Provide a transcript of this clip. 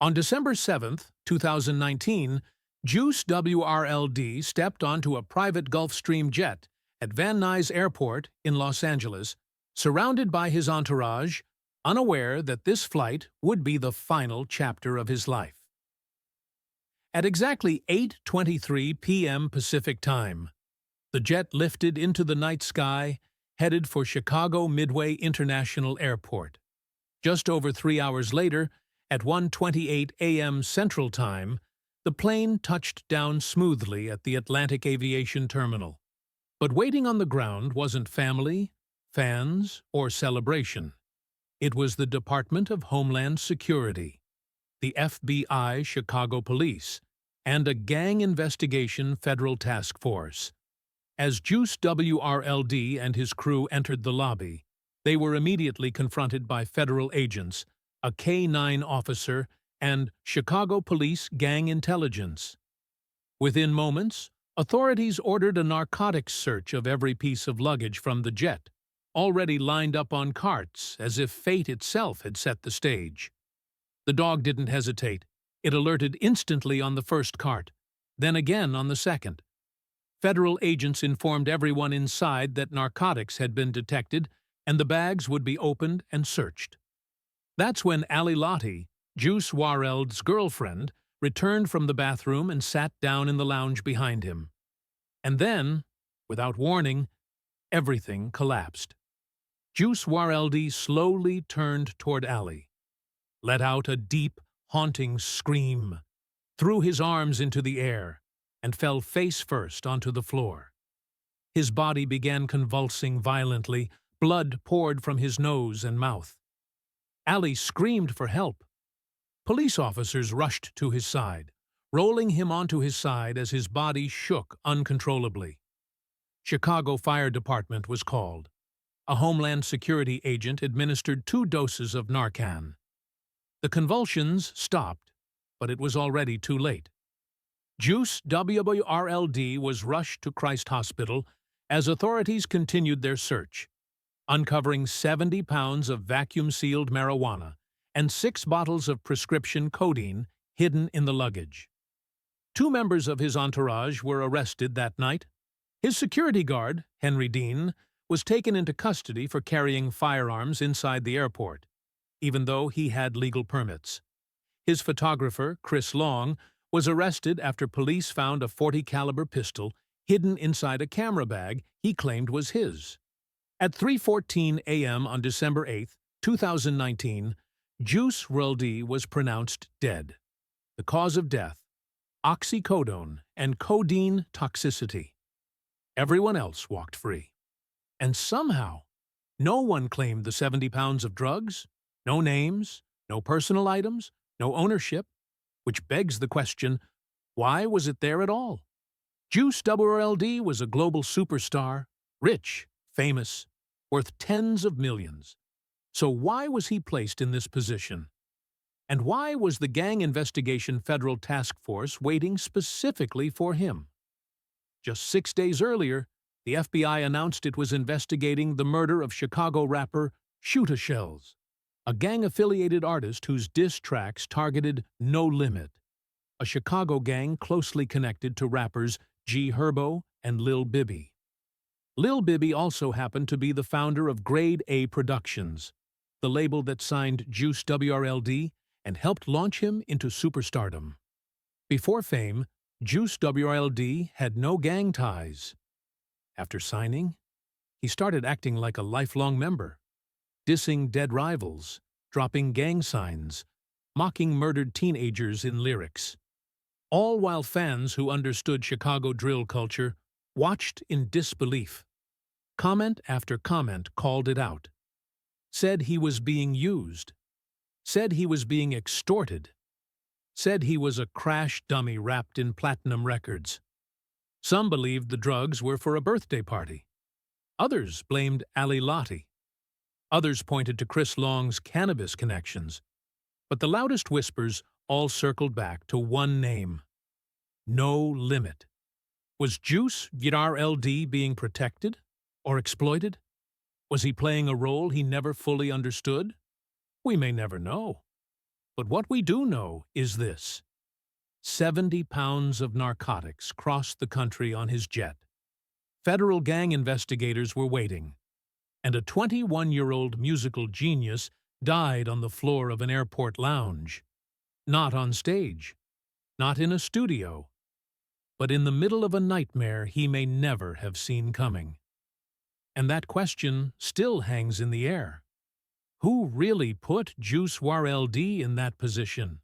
On December 7, 2019, Juice WRLD stepped onto a private Gulfstream jet at Van Nuys Airport in Los Angeles, surrounded by his entourage, unaware that this flight would be the final chapter of his life. At exactly 8:23 p.m. Pacific Time, the jet lifted into the night sky, headed for Chicago Midway International Airport. Just over 3 hours later, at 1:28 a.m. Central Time, the plane touched down smoothly at the Atlantic Aviation Terminal. But waiting on the ground wasn't family, fans, or celebration. It was the Department of Homeland Security, the FBI Chicago Police, and a gang investigation federal task force. As Juice WRLD and his crew entered the lobby, they were immediately confronted by federal agents, a K-9 officer, and Chicago Police gang intelligence. Within moments, authorities ordered a narcotics search of every piece of luggage from the jet, already lined up on carts as if fate itself had set the stage. The dog didn't hesitate. It alerted instantly on the first cart, then again on the second. Federal agents informed everyone inside that narcotics had been detected and the bags would be opened and searched. That's when Ali Lottie, Juice WRLD's girlfriend, returned from the bathroom and sat down in the lounge behind him. And then, without warning, everything collapsed. Juice WRLD slowly turned toward Ali, let out a deep, haunting scream, threw his arms into the air, and fell face first onto the floor. His body began convulsing violently, blood poured from his nose and mouth. Ali screamed for help. Police officers rushed to his side, rolling him onto his side as his body shook uncontrollably. Chicago Fire Department was called. A Homeland Security agent administered 2 doses of Narcan. The convulsions stopped, but it was already too late. Juice WRLD was rushed to Christ Hospital as authorities continued their search, uncovering 70 pounds of vacuum-sealed marijuana and 6 bottles of prescription codeine hidden in the luggage. 2 members of his entourage were arrested that night. His security guard, Henry Dean, was taken into custody for carrying firearms inside the airport, even though he had legal permits. His photographer, Chris Long, was arrested after police found a .40 caliber pistol hidden inside a camera bag he claimed was his. At 3:14 a.m. on December 8, 2019, Juice WRLD was pronounced dead. The cause of death: oxycodone and codeine toxicity. Everyone else walked free. And somehow, no one claimed the 70 pounds of drugs, no names, no personal items, no ownership, which begs the question, why was it there at all? Juice WRLD was a global superstar, rich, famous, worth tens of millions. So why was he placed in this position? And why was the Gang Investigation Federal Task Force waiting specifically for him? Just 6 days earlier, the FBI announced it was investigating the murder of Chicago rapper Shoota Shells, a gang-affiliated artist whose diss tracks targeted No Limit, a Chicago gang closely connected to rappers G Herbo and Lil Bibby. Lil Bibby also happened to be the founder of Grade A Productions, the label that signed Juice WRLD and helped launch him into superstardom. Before fame, Juice WRLD had no gang ties. After signing, he started acting like a lifelong member, dissing dead rivals, dropping gang signs, mocking murdered teenagers in lyrics. All while fans who understood Chicago drill culture watched in disbelief. Comment after comment called it out. Said he was being used. Said he was being extorted. Said he was a crash dummy wrapped in platinum records. Some believed the drugs were for a birthday party. Others blamed Ali Lottie. Others pointed to Chris Long's cannabis connections. But the loudest whispers all circled back to one name: No Limit. Was Juice WRLD being protected or exploited? Was he playing a role he never fully understood? We may never know. But what we do know is this: 70 pounds of narcotics crossed the country on his jet. Federal gang investigators were waiting, and a 21-year-old musical genius died on the floor of an airport lounge. Not on stage, not in a studio, but in the middle of a nightmare he may never have seen coming. And that question still hangs in the air. Who really put Juice WRLD in that position?